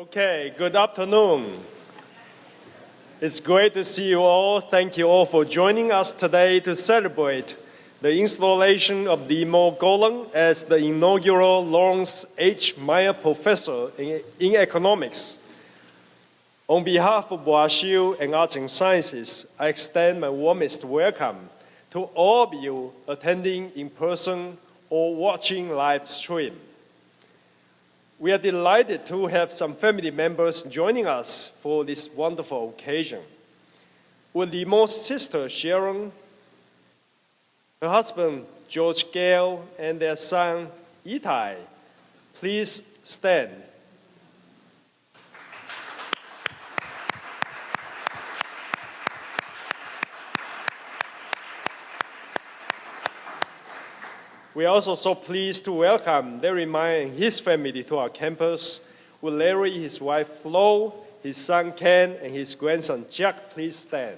Okay, good afternoon. It's great to see you all. Thank you all for joining us today to celebrate the installation of Limor Golan as the inaugural Laurence H. Meyer Professor in Economics. On behalf of WashU and Arts and Sciences, I extend my warmest welcome to all of you attending in person or watching live stream. We are delighted to have some family members joining us for this wonderful occasion. With Limor's sister Sharon, her husband George Gale, and their son Itai, please stand. We are also so pleased to welcome Larry Meyer and his family to our campus. With Larry, his wife Flo, his son Ken, and his grandson Jack, please stand.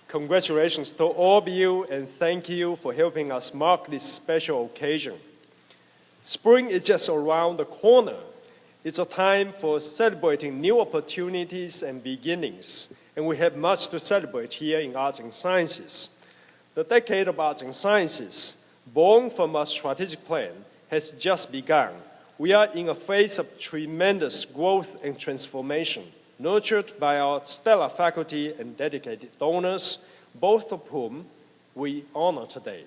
Congratulations to all of you, and thank you for helping us mark this special occasion. Spring is just around the corner. It's a time for celebrating new opportunities and beginnings, and we have much to celebrate here in Arts and Sciences. The decade of Arts and Sciences, born from a strategic plan, has just begun. We are in a phase of tremendous growth and transformation, nurtured by our stellar faculty and dedicated donors, both of whom we honor today.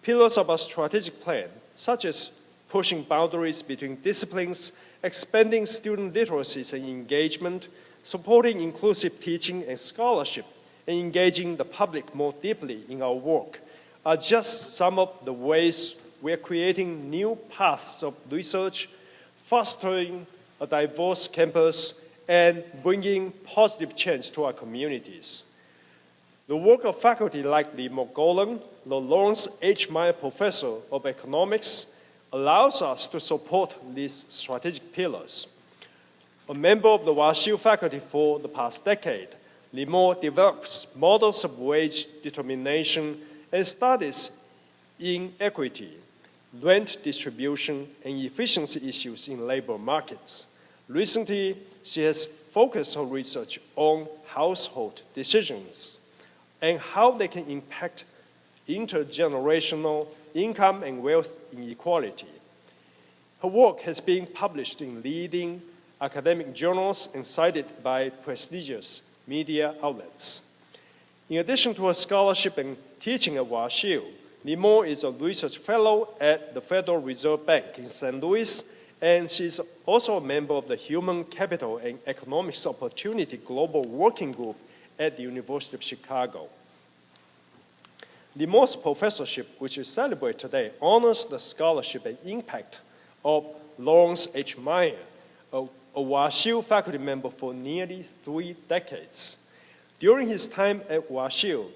Pillars of our strategic plan, such as pushing boundaries between disciplines, expanding student literacies and engagement, supporting inclusive teaching and scholarship, and engaging the public more deeply in our work are just some of the ways we are creating new paths of research, fostering a diverse campus, and bringing positive change to our communities. The work of faculty like Limor Golan, the Laurence H. Meyer Professor of Economics, allows us to support these strategic pillars. A member of the WashU faculty for the past decade, Limor develops models of wage determination and studies inequity, rent distribution, and efficiency issues in labor markets. Recently, she has focused her research on household decisions and how they can impact intergenerational income and wealth inequality. Her work has been published in leading academic journals and cited by prestigious media outlets. In addition to her scholarship and teaching at WashU, Limor is a research fellow at the Federal Reserve Bank in St. Louis, and she's also a member of the Human Capital and Economics Opportunity Global Working Group at the University of Chicago. Limor's professorship, which we celebrate today, honors the scholarship and impact of Laurence H. Meyer, a WashU faculty member for nearly 3 decades. During his time at WashU,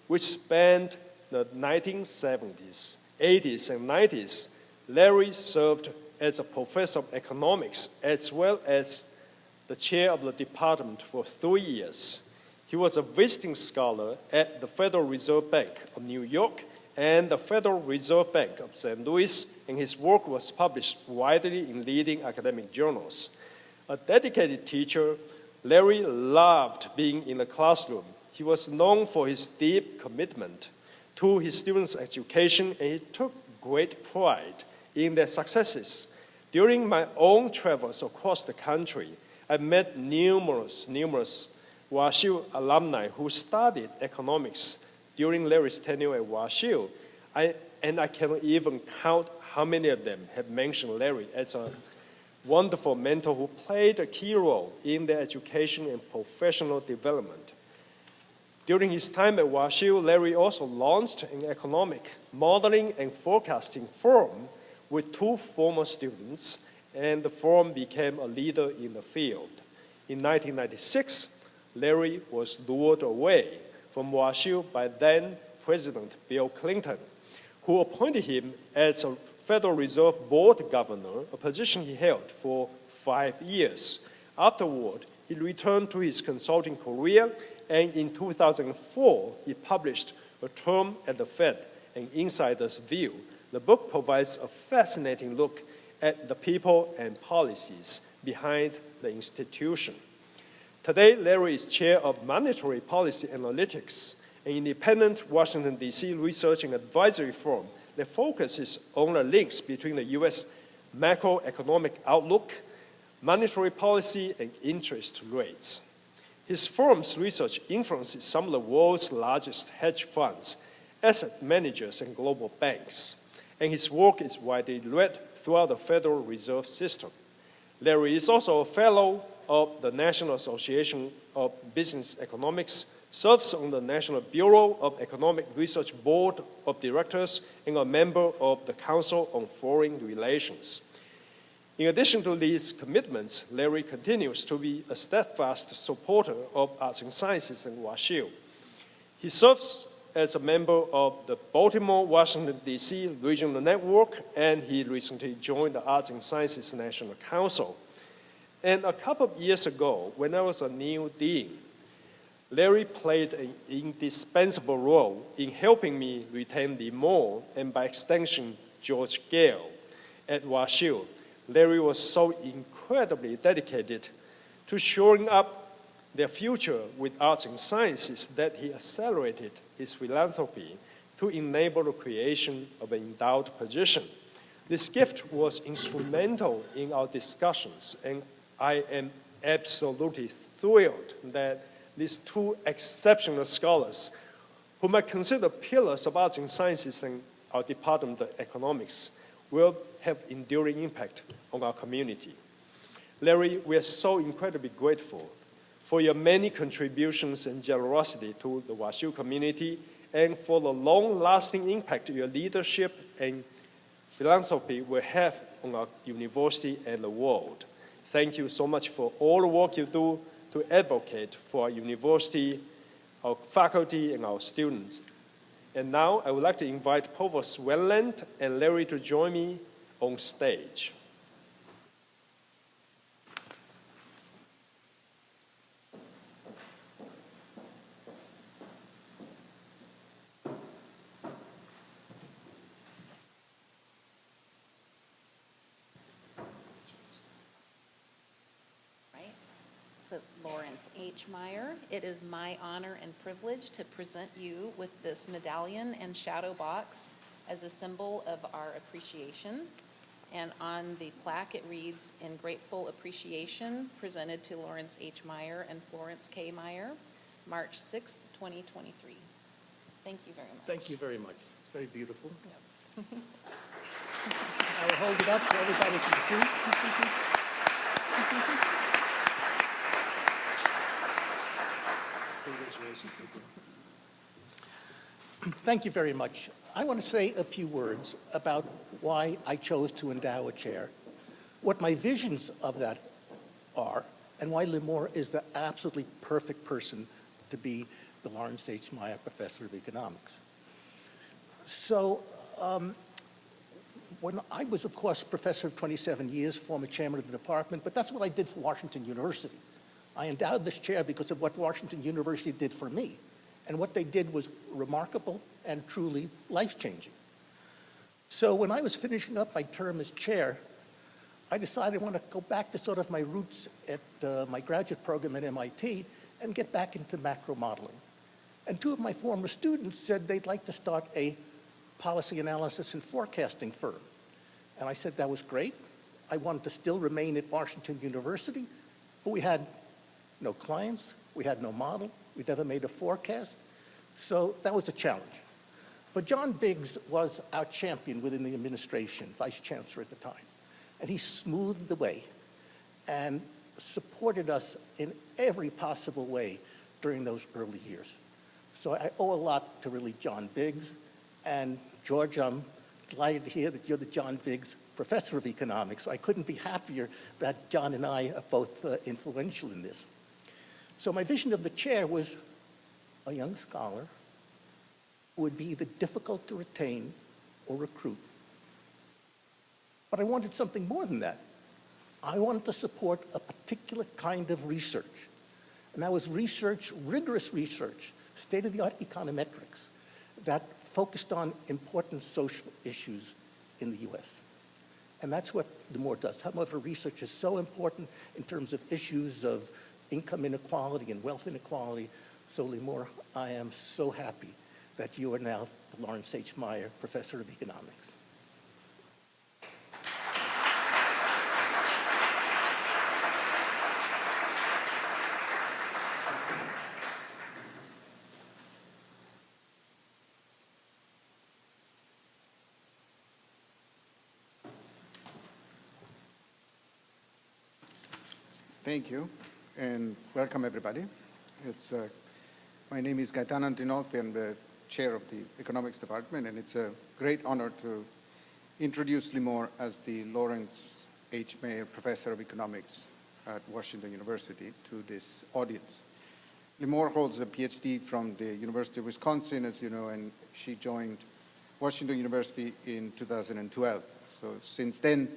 which spanned the 1970s, 80s, and 90s, Larry served as a professor of economics as well as the chair of the department for 3 years. He was a visiting scholar at the Federal Reserve Bank of New York and the Federal Reserve Bank of St. Louis, and his work was published widely in leading academic journals. A dedicated teacher, Larry loved being in the classroom. He was known for his deep commitment to his students' education, and he took great pride in their successes. During my own travels across the country, I met numerous WashU alumni who studied economics during Larry's tenure at WashU. And I cannot even count how many of them have mentioned Larry as a wonderful mentor who played a key role in their education and professional development. During his time at WashU, Larry also launched an economic modeling and forecasting forum with 2 former students, and the forum became a leader in the field. In 1996, Larry was lured away from WashU by then-President Bill Clinton, who appointed him as a Federal Reserve Board governor, a position he held for 5 years. Afterward, he returned to his consulting career And in 2004, he published A Term at the Fed, An Insider's View. The book provides a fascinating look at the people and policies behind the institution. Today, Larry is chair of Monetary Policy Analytics, an independent Washington, D.C. research and advisory firm that focuses on the links between the U.S. macroeconomic outlook, monetary policy, and interest rates. His firm's research influences some of the world's largest hedge funds, asset managers, and global banks, and his work is widely read throughout the Federal Reserve System. Larry is also a fellow of the National Association of Business Economics, serves on the National Bureau of Economic Research Board of Directors, and a member of the Council on Foreign Relations. In addition to these commitments, Larry continues to be a steadfast supporter of arts and sciences and WashU. He serves as a member of the Baltimore, Washington, D.C. Regional Network, and he recently joined the Arts and Sciences National Council. And a couple of years ago, when I was a new dean, Larry played an indispensable role in helping me retain Limor and, by extension, George Gale at WashU. Larry was so incredibly dedicated to shoring up their future with arts and sciences that he accelerated his philanthropy to enable the creation of an endowed position. This gift was instrumental in our discussions, and I am absolutely thrilled that these two exceptional scholars, whom I consider pillars of arts and sciences in our Department of Economics, will have enduring impact on our community. Larry, we are so incredibly grateful for your many contributions and generosity to the WashU community and for the long-lasting impact your leadership and philanthropy will have on our university and the world. Thank you so much for all the work you do to advocate for our university, our faculty, and our students. And now I would like to invite Provost Wendland and Larry to join me on stage. So Laurence H. Meyer, it is my honor and privilege to present you with this medallion and shadow box as a symbol of our appreciation. And on the plaque it reads, "In grateful appreciation presented to Laurence H. Meyer and Florence K. Meyer, March 6th, 2023. Thank you very much. Thank you very much. It's very beautiful. Yes. I will hold it up so everybody can see. Thank you very much. I want to say a few words about why I chose to endow a chair, what my visions of that are, and why Limor is the absolutely perfect person to be the Laurence H. Meyer Professor of Economics. So when I was, of course, professor of 27 years, former chairman of the department, but that's what I did for Washington University. I endowed this chair because of what Washington University did for me. And what they did was remarkable and truly life-changing. So when I was finishing up my term as chair, I decided I want to go back to sort of my roots at my graduate program at MIT and get back into macro modeling. And two of my former students said they'd like to start a policy analysis and forecasting firm. And I said that was great. I wanted to still remain at Washington University, but we had no clients, we had no model, we never made a forecast, so that was a challenge. But John Biggs was our champion within the administration, vice chancellor at the time, and he smoothed the way and supported us in every possible way during those early years. So I owe a lot to really John Biggs, and George, I'm delighted to hear that you're the John Biggs Professor of Economics, so I couldn't be happier that John and I are both influential in this. So my vision of the chair was a young scholar who would be either difficult to retain or recruit. But I wanted something more than that. I wanted to support a particular kind of research. And that was research, rigorous research, state-of-the-art econometrics that focused on important social issues in the US. And that's what Limor does. Some of her research is so important in terms of issues of income inequality and wealth inequality. So Limor, I am so happy that you are now the Laurence H. Meyer Professor of Economics. Thank you, and welcome everybody. My name is Gaetano Antinolfi. I'm the chair of the economics department, and it's a great honor to introduce Limor as the Laurence H. Meyer Professor of Economics at Washington University to this audience. Limor holds a PhD from the University of Wisconsin, as you know, and she joined Washington University in 2012. So since then,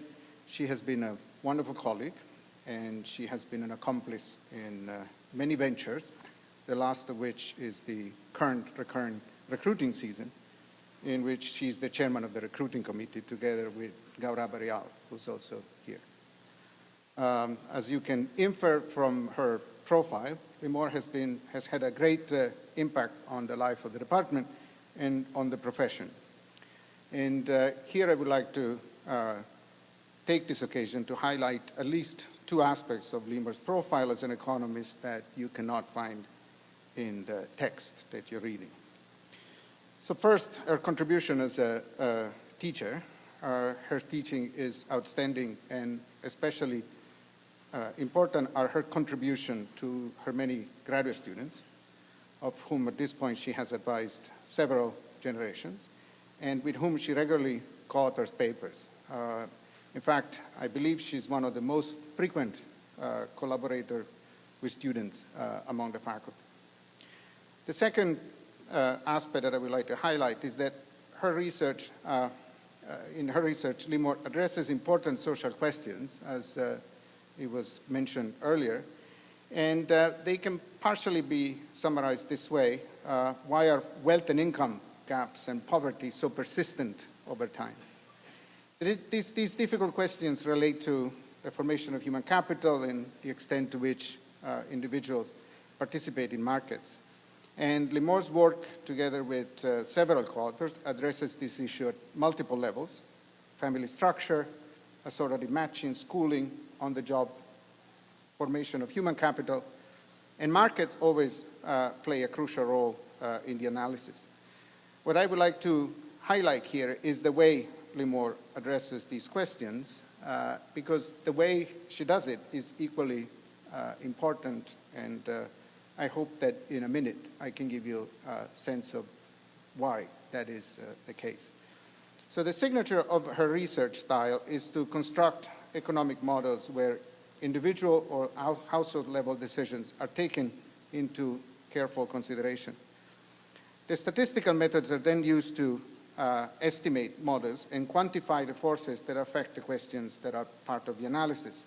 she has been a wonderful colleague, and she has been an accomplice in many ventures, the last of which is the current recruiting season, in which she's the chairman of the recruiting committee together with Gaurav Arial, who's also here. As you can infer from her profile, Limor has had a great impact on the life of the department and on the profession. And here I would like to take this occasion to highlight at least two aspects of Limor's profile as an economist that you cannot find in the text that you're reading. So first, her contribution as a teacher. Her teaching is outstanding, and especially important are her contribution to her many graduate students, of whom at this point she has advised several generations, and with whom she regularly co-authors papers. In fact, I believe she's one of the most frequent collaborators with students among the faculty. The second aspect that I would like to highlight is that in her research, Limor addresses important social questions, as it was mentioned earlier, and they can partially be summarized this way. Why are wealth and income gaps and poverty so persistent over time? These difficult questions relate to the formation of human capital and the extent to which individuals participate in markets. And Limor's work, together with several co-authors, addresses this issue at multiple levels: family structure, authority matching, schooling, on-the-job formation of human capital, and markets always play a crucial role in the analysis. What I would like to highlight here is the way Limor addresses these questions, because the way she does it is equally important, and I hope that in a minute I can give you a sense of why that is the case. So the signature of her research style is to construct economic models where individual or household level decisions are taken into careful consideration. The statistical methods are then used to estimate models and quantify the forces that affect the questions that are part of the analysis.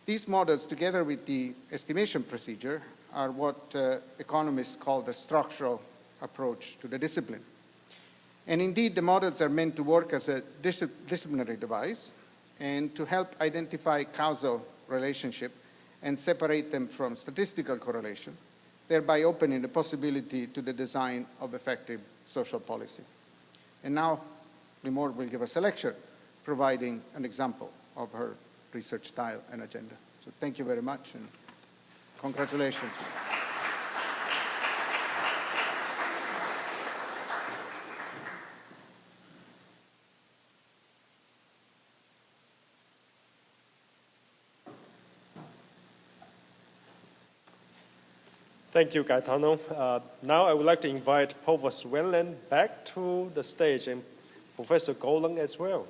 These models, together with the estimation procedure, are what economists call the structural approach to the discipline. And indeed, the models are meant to work as a disciplinary device and to help identify causal relationship and separate them from statistical correlation, thereby opening the possibility to the design of effective social policy. And now, Limor will give us a lecture providing an example of her research style and agenda. So thank you very much, and congratulations. Thank you, Gaetano. Now I would like to invite Provost Wendland back to the stage, and Professor Golan as well.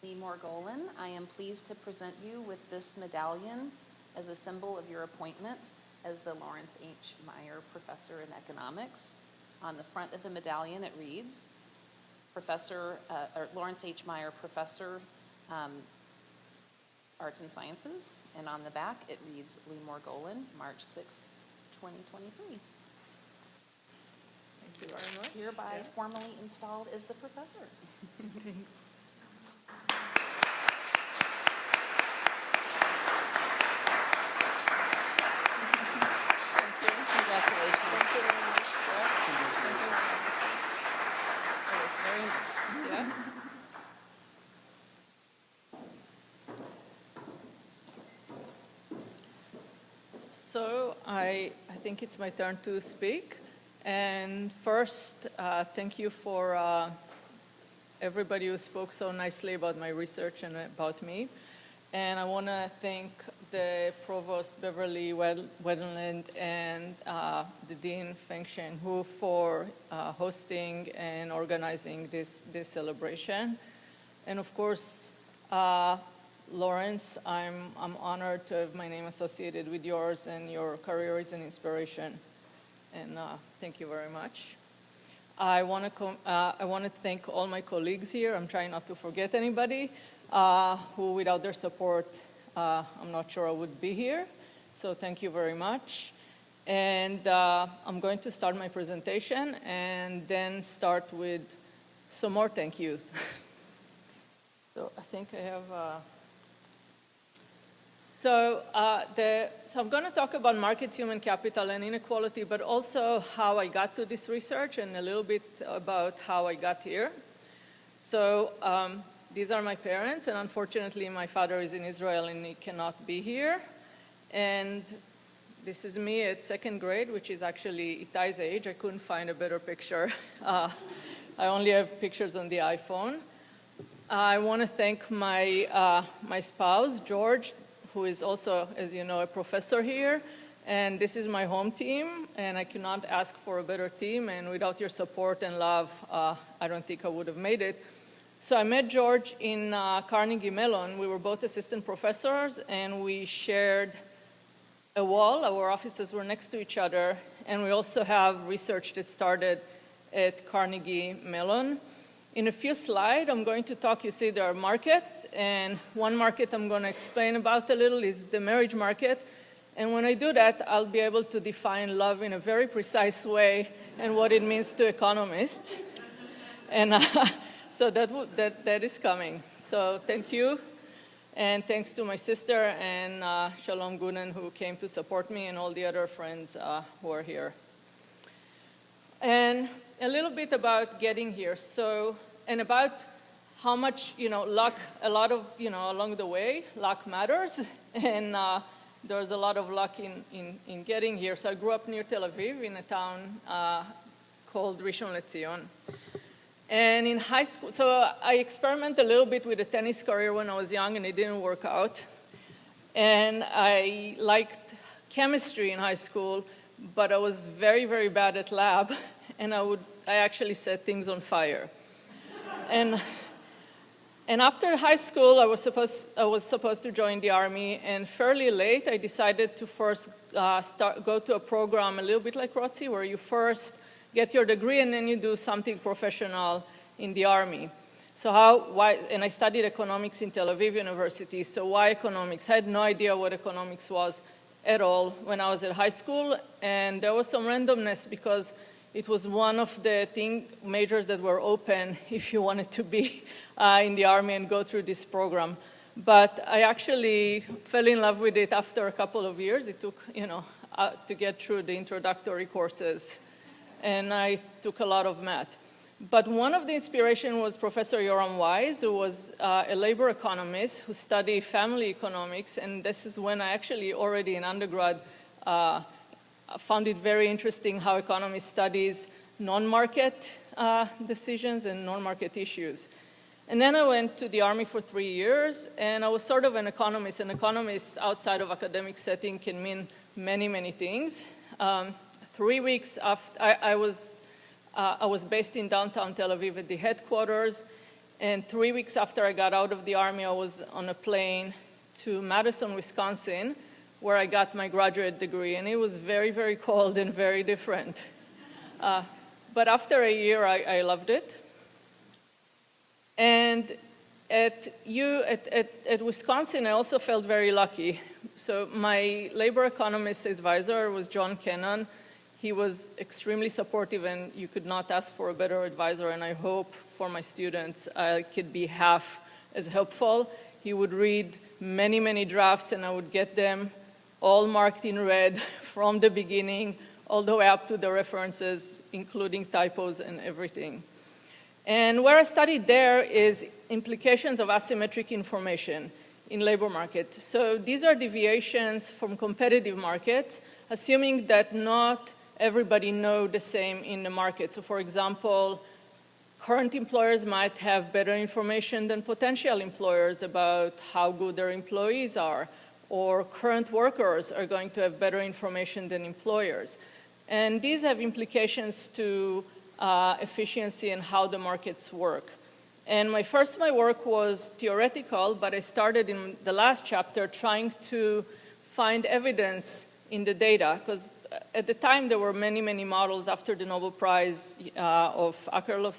Limor Golan, I am pleased to present you with this medallion as a symbol of your appointment as the Laurence H. Meyer Professor in Economics. On the front of the medallion, it reads, Laurence H. Meyer Professor, Arts and Sciences. And on the back, it reads Limor Golan, March 6th, 2023. Thank you very much. Hereby formally installed as the professor. Thanks. Congratulations. Thank you very much. Oh, it's very nice. Yeah. So I think it's my turn to speak. And first, thank you for everybody who spoke so nicely about my research and about me. And I want to thank the Provost Beverly Weddenland and the Dean Feng Shen Hu for hosting and organizing this celebration. And of course, Laurence, I'm honored to have my name associated with yours, and your career is an inspiration. And thank you very much. I want to thank all my colleagues here. I'm trying not to forget anybody who, without their support, I'm not sure I would be here. So thank you very much. And I'm going to start my presentation and then start with some more thank yous. So I think I have... So I'm going to talk about markets, human capital, and inequality, but also how I got to this research and a little bit about how I got here. So these are my parents, and unfortunately my father is in Israel and he cannot be here. And this is me at second grade, which is actually Itai's age. I couldn't find a better picture. I only have pictures on the iPhone. I want to thank my spouse, George, who is also, as you know, a professor here. And this is my home team, and I cannot ask for a better team. And without your support and love, I don't think I would have made it. So I met George in Carnegie Mellon. We were both assistant professors, and we shared a wall. Our offices were next to each other. And we also have research that started at Carnegie Mellon. In a few slides, I'm going to talk, you see there are markets, and one market I'm going to explain about a little is the marriage market. And when I do that, I'll be able to define love in a very precise way and what it means to economists. And so that is coming. So thank you, and thanks to my sister and Shalom Gunen, who came to support me, and all the other friends who are here. And a little bit about getting here. So, and about how much, luck, a lot of, along the way, luck matters. And there's a lot of luck in getting here. So I grew up near Tel Aviv in a town called Rishon LeZion. And in high school, so I experimented a little bit with a tennis career when I was young, and it didn't work out. And I liked chemistry in high school, but I was very, very bad at lab. And I actually set things on fire. And after high school, I was supposed to join the Army, and fairly late, I decided to first go to a program a little bit like ROTC, where you first get your degree and then you do something professional in the Army. So why? And I studied economics in Tel Aviv University. So why economics? I had no idea what economics was at all when I was at high school, and there was some randomness because it was one of the majors that were open if you wanted to be in the Army and go through this program. But I actually fell in love with it after a couple of years. It took, to get through the introductory courses, and I took a lot of math. But one of the inspiration was Professor Yoram Weiss, who was a labor economist who studied family economics, and this is when I actually already in undergrad found it very interesting how economists studies non-market decisions and non-market issues. And then I went to the Army for 3 years, and I was sort of an economist. An economist outside of academic setting can mean many, many things. 3 weeks after, I was based in downtown Tel Aviv at the headquarters, and 3 weeks after I got out of the Army, I was on a plane to Madison, Wisconsin, where I got my graduate degree, and it was very, very cold and very different. But after a year, I loved it. And at Wisconsin, I also felt very lucky. So my labor economist advisor was John Kennan. He was extremely supportive, and you could not ask for a better advisor, and I hope for my students I could be half as helpful. He would read many, many drafts, and I would get them all marked in red from the beginning all the way up to the references, including typos and everything. And where I studied there is implications of asymmetric information in labor markets. So these are deviations from competitive markets, assuming that not everybody know the same in the market. So for example, current employers might have better information than potential employers about how good their employees are, or current workers are going to have better information than employers. And these have implications to efficiency and how the markets work. And my work was theoretical, but I started in the last chapter trying to find evidence in the data, because at the time there were many, many models after the Nobel Prize of Akerlof,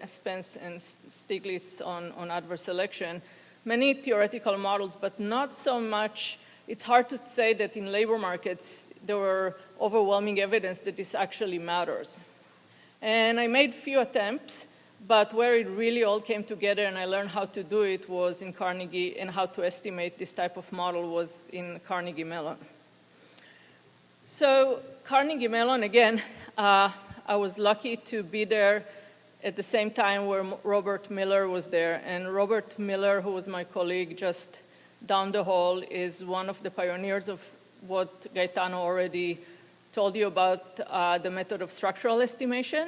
Spence, and Stiglitz on adverse selection. Many theoretical models, but not so much. It's hard to say that in labor markets there were overwhelming evidence that this actually matters. And I made few attempts, but where it really all came together and I learned how to do it was in Carnegie, and how to estimate this type of model was in Carnegie Mellon. So Carnegie Mellon, again, I was lucky to be there at the same time where Robert Miller was there. And Robert Miller, who was my colleague just down the hall, is one of the pioneers of what Gaetano already told you about, the method of structural estimation.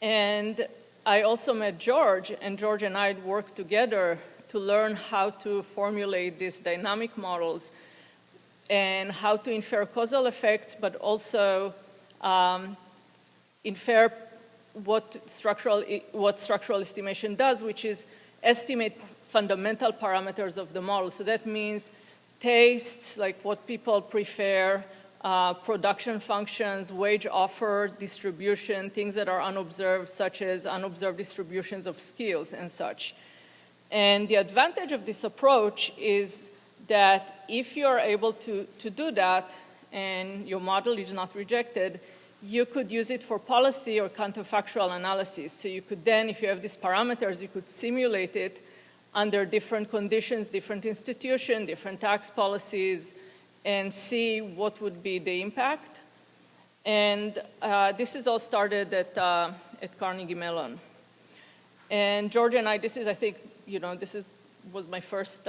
And I also met George, and George and I worked together to learn how to formulate these dynamic models and how to infer causal effects, but also infer what structural estimation does, which is estimate fundamental parameters of the model. So that means tastes, like what people prefer, production functions, wage offer, distribution, things that are unobserved, such as unobserved distributions of skills and such. And the advantage of this approach is that if you're able to do that and your model is not rejected, you could use it for policy or counterfactual analysis. So you could then, if you have these parameters, you could simulate it under different conditions, different institutions, different tax policies, and see what would be the impact. And this is all started at Carnegie Mellon. And George and I, this is, I think, was my first,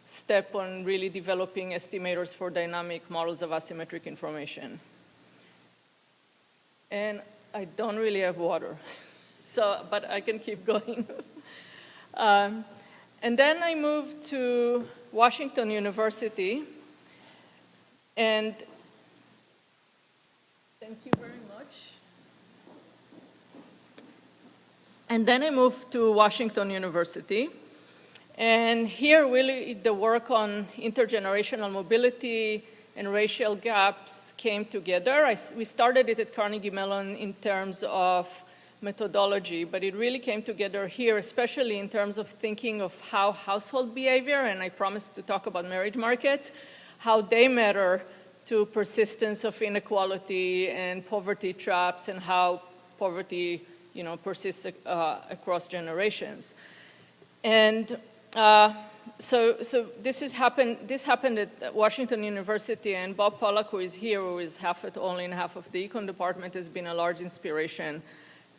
step on really developing estimators for dynamic models of asymmetric information. And I don't really have water, but I can keep going. And then I moved to Washington University, and thank you very much. And then I moved to Washington University, and here really the work on intergenerational mobility and racial gaps came together. We started it at Carnegie Mellon in terms of methodology, but it really came together here, especially in terms of thinking of how household behavior, and I promised to talk about marriage markets, how they matter to persistence of inequality and poverty traps, and how poverty, persists across generations. And so this happened at Washington University, and Bob Pollack, who is here, who is only in half of the econ department, has been a large inspiration.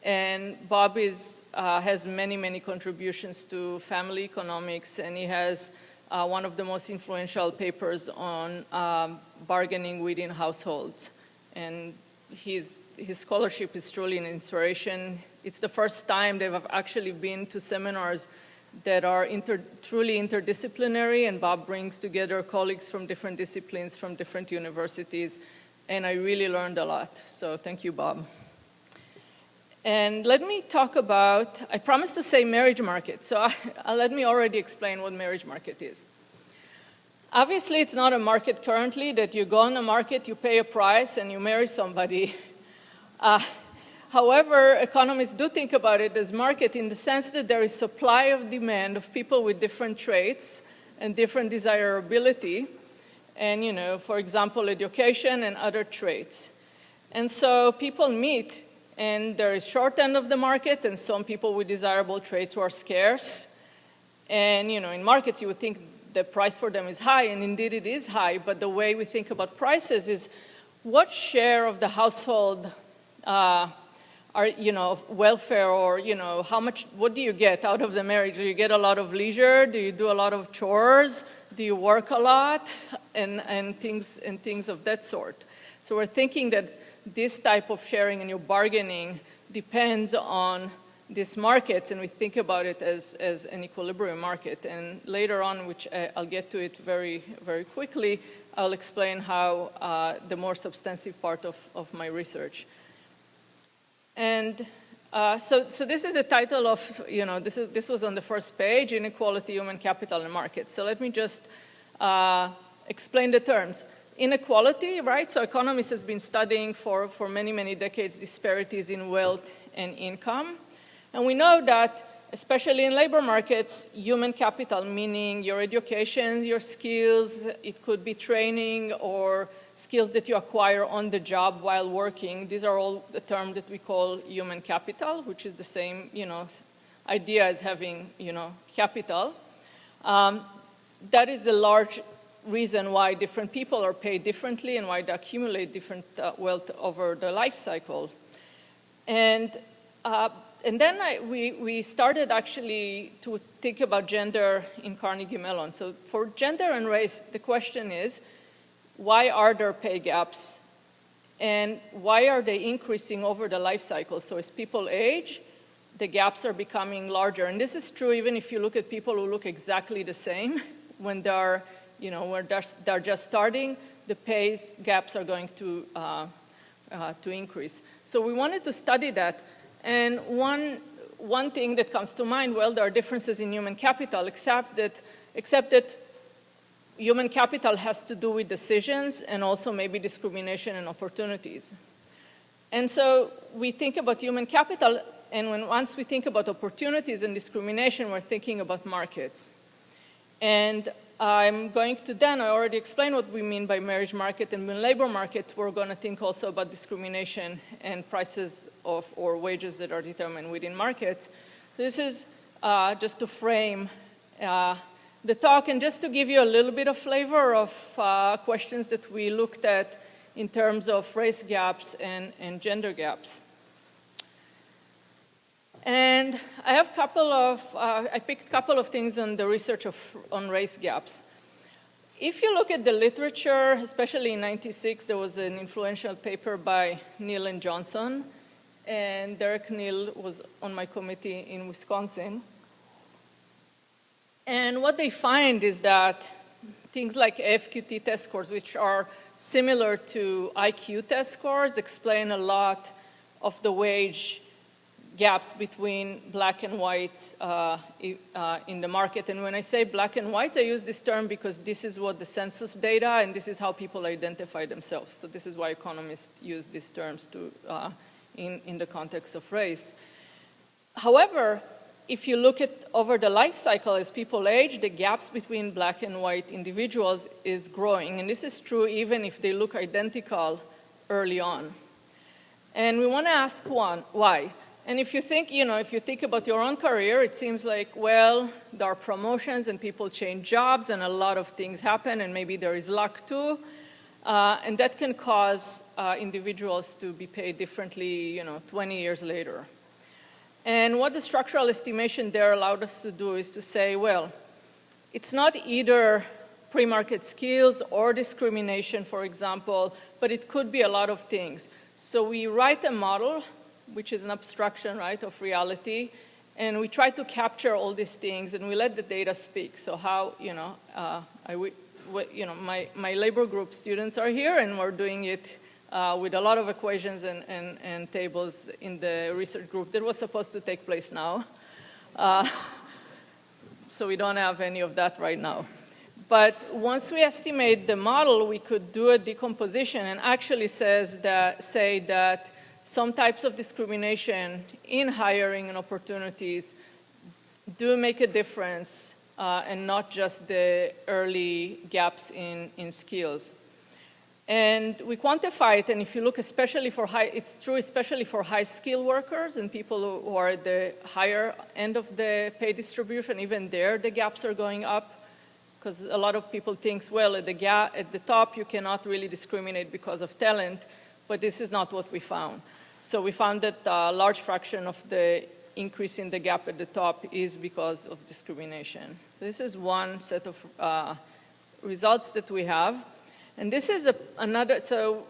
And Bob has many, many contributions to family economics, and he has one of the most influential papers on bargaining within households. And his scholarship is truly an inspiration. It's the first time they've actually been to seminars that are truly interdisciplinary, and Bob brings together colleagues from different disciplines, from different universities, and I really learned a lot. So thank you, Bob. And let me talk about, I promised to say marriage market, so let me already explain what marriage market is. Obviously, it's not a market currently that you go on a market, you pay a price, and you marry somebody. However, economists do think about it as market in the sense that there is supply of demand of people with different traits and different desirability, and, you know, for example, education and other traits. And so people meet, and there is short end of the market, and some people with desirable traits who are scarce. And, you know, in markets, you would think the price for them is high, and indeed it is high, but the way we think about prices is what share of the household are, you know, of welfare, or, you know, how much, what do you get out of the marriage? Do you get a lot of leisure? Do you do a lot of chores? Do you work a lot? And things of that sort. So we're thinking that this type of sharing and your bargaining depends on these markets, and we think about it as an equilibrium market. And later on, which I'll get to it very, very quickly, I'll explain how the more substantive part of my research. And so this is the title of, you know, this was on the first page, Inequality, Human Capital, and Markets. So let me just explain the terms. Inequality, right? So economists has been studying for many, many decades disparities in wealth and income. And we know that, especially in labor markets, human capital, meaning your education, your skills, it could be training or skills that you acquire on the job while working. These are all the terms that we call human capital, which is the same, you know, idea as having, you know, capital. That is a large reason why different people are paid differently and why they accumulate different wealth over the life cycle. And then we started actually to think about gender in Carnegie Mellon. So for gender and race, the question is, why are there pay gaps? And why are they increasing over the life cycle? So as people age, the gaps are becoming larger. And this is true even if you look at people who look exactly the same when they're, you know, when they're just starting, the pay gaps are going to increase. So we wanted to study that. And one thing that comes to mind, well, there are differences in human capital, except that human capital has to do with decisions and also maybe discrimination and opportunities. And so we think about human capital, and once we think about opportunities and discrimination, we're thinking about markets. And I'm going to then, I already explained what we mean by marriage market, and in labor market, we're going to think also about discrimination and prices of or wages that are determined within markets. This is just to frame the talk, and just to give you a little bit of flavor of questions that we looked at in terms of race gaps and gender gaps. And I have I picked a couple of things on the research on race gaps. If you look at the literature, especially in '96, there was an influential paper by Neal and Johnson, and Derek Neal was on my committee in Wisconsin. And what they find is that things like FQT test scores, which are similar to IQ test scores, explain a lot of the wage gaps between black and whites in the market. And when I say black and whites, I use this term because this is what the census data, and this is how people identify themselves. So this is why economists use these terms in the context of race. However, if you look at over the life cycle as people age, the gaps between black and white individuals is growing. And this is true even if they look identical early on. And we want to ask why? And if you think, if you think about your own career, it seems like, well, there are promotions and people change jobs and a lot of things happen, and maybe there is luck too. And that can cause individuals to be paid differently, 20 years later. And what the structural estimation there allowed us to do is to say, well, it's not either pre-market skills or discrimination, for example, but it could be a lot of things. So we write a model, which is an abstraction, right, of reality, and we try to capture all these things, and we let the data speak. So how, my labor group students are here, and we're doing it with a lot of equations and tables in the research group that was supposed to take place now. So we don't have any of that right now. But once we estimate the model, we could do a decomposition and actually say that some types of discrimination in hiring and opportunities do make a difference, and not just the early gaps in skills. And we quantify it, and if you look especially for it's true especially for high-skill workers and people who are at the higher end of the pay distribution. Even there, the gaps are going up, because a lot of people think, well, at the top, you cannot really discriminate because of talent, but this is not what we found. So we found that a large fraction of the increase in the gap at the top is because of discrimination. So this is one set of results that we have. And this is another, so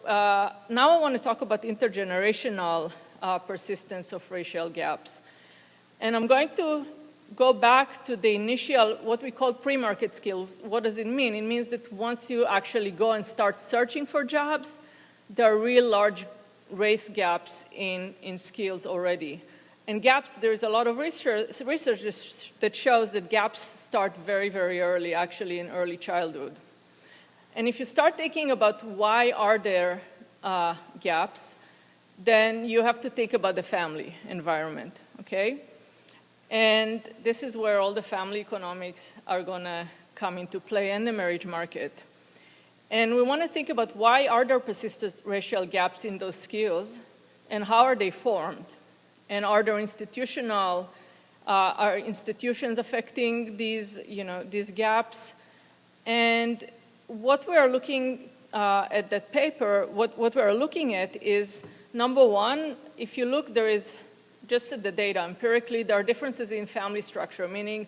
now I want to talk about intergenerational persistence of racial gaps. And I'm going to go back to the initial, what we call pre-market skills. What does it mean? It means that once you actually go and start searching for jobs, there are real large race gaps in skills already. And gaps, there's a lot of research that shows that gaps start very, very early, actually in early childhood. And if you start thinking about why are there gaps, then you have to think about the family environment, okay? And this is where all the family economics are going to come into play, and the marriage market. And we want to think about why are there persistent racial gaps in those skills, and how are they formed? And are there are institutions affecting these gaps? And what we are looking at that paper, what we are looking at is, number one, if you look, there is just at the data empirically, there are differences in family structure, meaning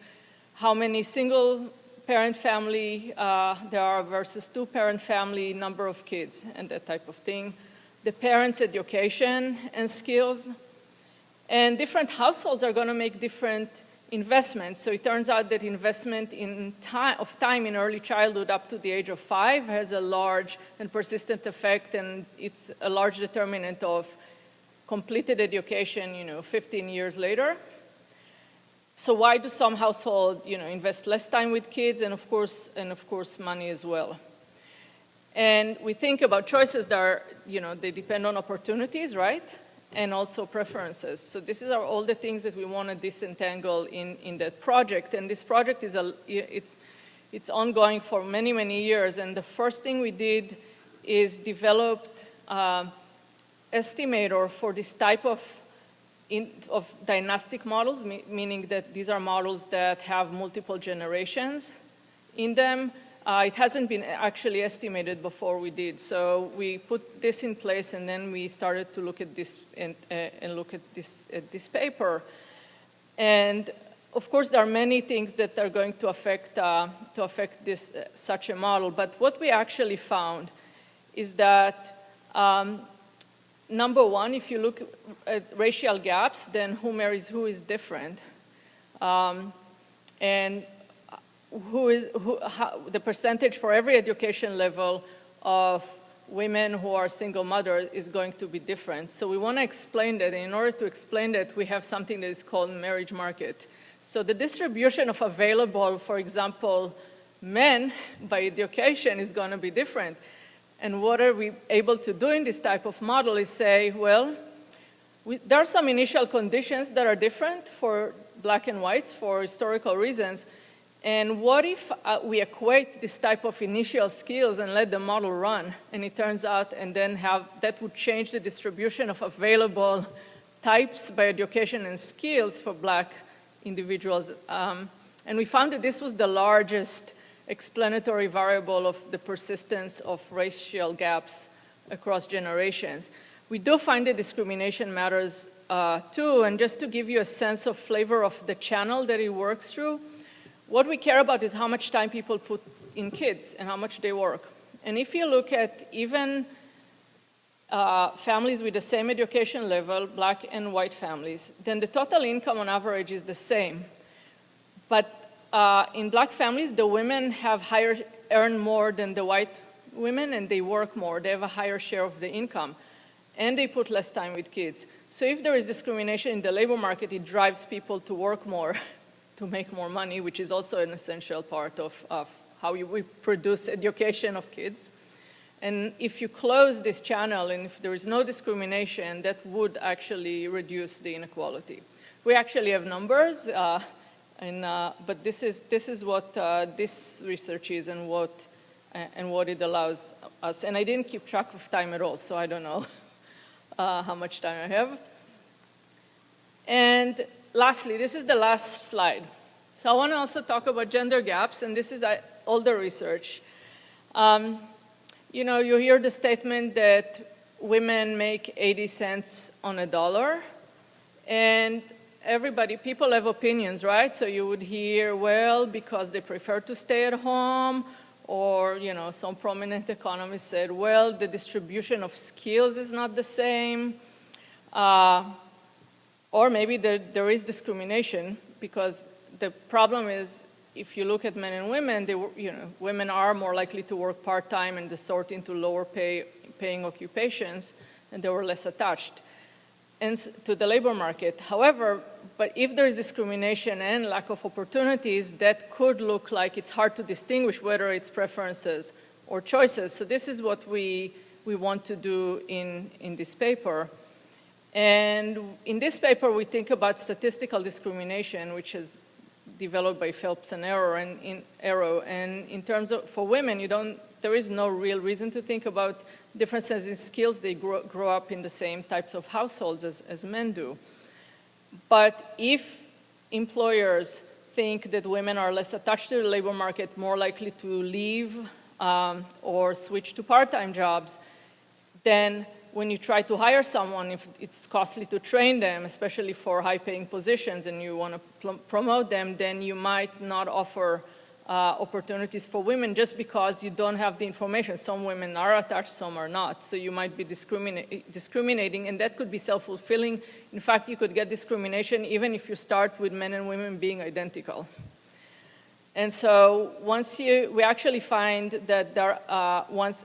how many single-parent family there are versus two-parent family, number of kids, and that type of thing. The parents' education and skills. And different households are going to make different investment. So it turns out that investment of time in early childhood up to the age of 5 has a large and persistent effect, and it's a large determinant of completed education, 15 years later. So why do some households, invest less time with kids, and of course money as well? And we think about choices that are, they depend on opportunities, right? And also preferences. So this is all the things that we want to disentangle in that project. And this project is it's ongoing for many, many years. And the first thing we did is developed estimator for this type of dynastic models, meaning that these are models that have multiple generations in them. It hasn't been actually estimated before we did. So we put this in place, and then we started to look at this and look at this paper. And of course, there are many things that are going to affect this such a model. But what we actually found is that number one, if you look at racial gaps, then who marries who is different, and the percentage for every education level of women who are single mothers is going to be different. So we want to explain that. And in order to explain that, we have something that is called marriage market. So the distribution of available, for example, men by education is going to be different. And what are we able to do in this type of model is say, well, there are some initial conditions that are different for black and whites for historical reasons. And what if we equate this type of initial skills and let the model run? And it turns out, and then that would change the distribution of available types by education and skills for black individuals. And we found that this was the largest explanatory variable of the persistence of racial gaps across generations. We do find that discrimination matters too, and just to give you a sense of flavor of the channel that it works through, what we care about is how much time people put in kids and how much they work. And if you look at even families with the same education level, black and white families, then the total income on average is the same. But in black families, the women earn more than the white women, and they work more. They have a higher share of the income, and they put less time with kids. So if there is discrimination in the labor market, it drives people to work more to make more money, which is also an essential part of how we produce education of kids. And if you close this channel and if there is no discrimination, that would actually reduce the inequality. We actually have numbers, but this is what this research is and what it allows us. And I didn't keep track of time at all, so I don't know how much time I have. And lastly, this is the last slide. So I want to also talk about gender gaps, and this is all the research. You know, you hear the statement that women make 80 cents on a dollar, and people have opinions, right? So you would hear, well, because they prefer to stay at home, or, you know, some prominent economist said, well, the distribution of skills is not the same, or maybe there is discrimination, because the problem is, if you look at men and women, women are more likely to work part-time and to sort into lower paying occupations, and they were less attached to the labor market. However, but if there is discrimination and lack of opportunities, that could look like it's hard to distinguish whether it's preferences or choices. So this is what we want to do in this paper. And in this paper, we think about statistical discrimination, which is developed by Phelps and Arrow. And in terms of, for women, there is no real reason to think about differences in skills. They grow up in the same types of households as men do. But if employers think that women are less attached to the labor market, more likely to leave or switch to part-time jobs, then when you try to hire someone, if it's costly to train them, especially for high-paying positions, and you want to promote them, then you might not offer opportunities for women just because you don't have the information. Some women are attached, some are not. So you might be discriminating, and that could be self-fulfilling. In fact, you could get discrimination even if you start with men and women being identical. And so we actually find that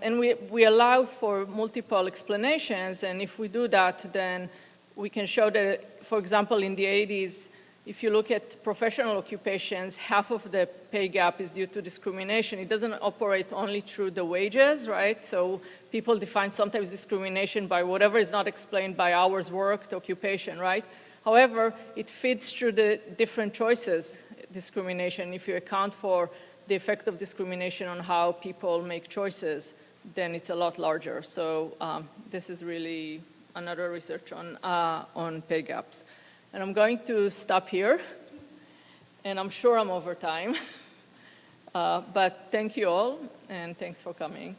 and we allow for multiple explanations, and if we do that, then we can show that, for example, in the 80s, if you look at professional occupations, half of the pay gap is due to discrimination. It doesn't operate only through the wages, right? So people define sometimes discrimination by whatever is not explained by hours worked, occupation, right? However, it feeds through the different choices. Discrimination, if you account for the effect of discrimination on how people make choices, then it's a lot larger. So this is really another research on pay gaps. And I'm going to stop here, and I'm sure I'm over time. But thank you all, and thanks for coming.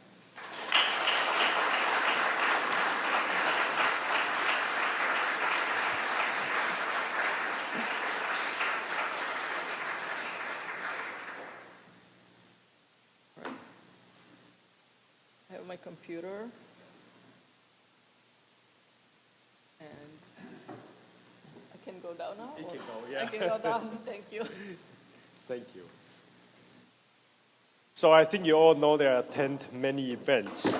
My computer, and I can go down now? You can go, yeah. I can go down, thank you. Thank you. So I think you all know that I attend many events.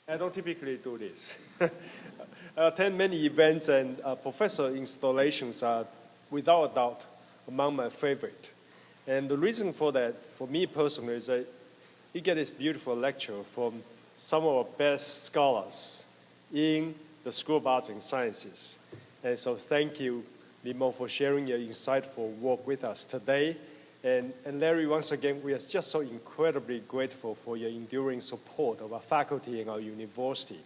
I don't typically do this. I attend many events, and professor installations are, without a doubt, among my favorite. And the reason for that, for me personally, is that you get this beautiful lecture from some of our best scholars in the School of Arts and Sciences. And so thank you, Limor, for sharing your insightful work with us today. And Larry, once again, we are just so incredibly grateful for your enduring support of our faculty and our university.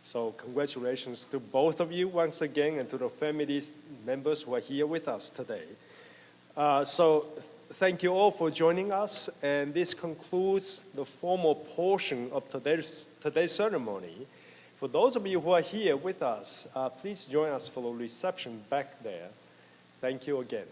So congratulations to both of you once again, and to the family members who are here with us today. Thank you all for joining us, and this concludes the formal portion of today's ceremony. For those of you who are here with us, please join us for the reception back there. Thank you again.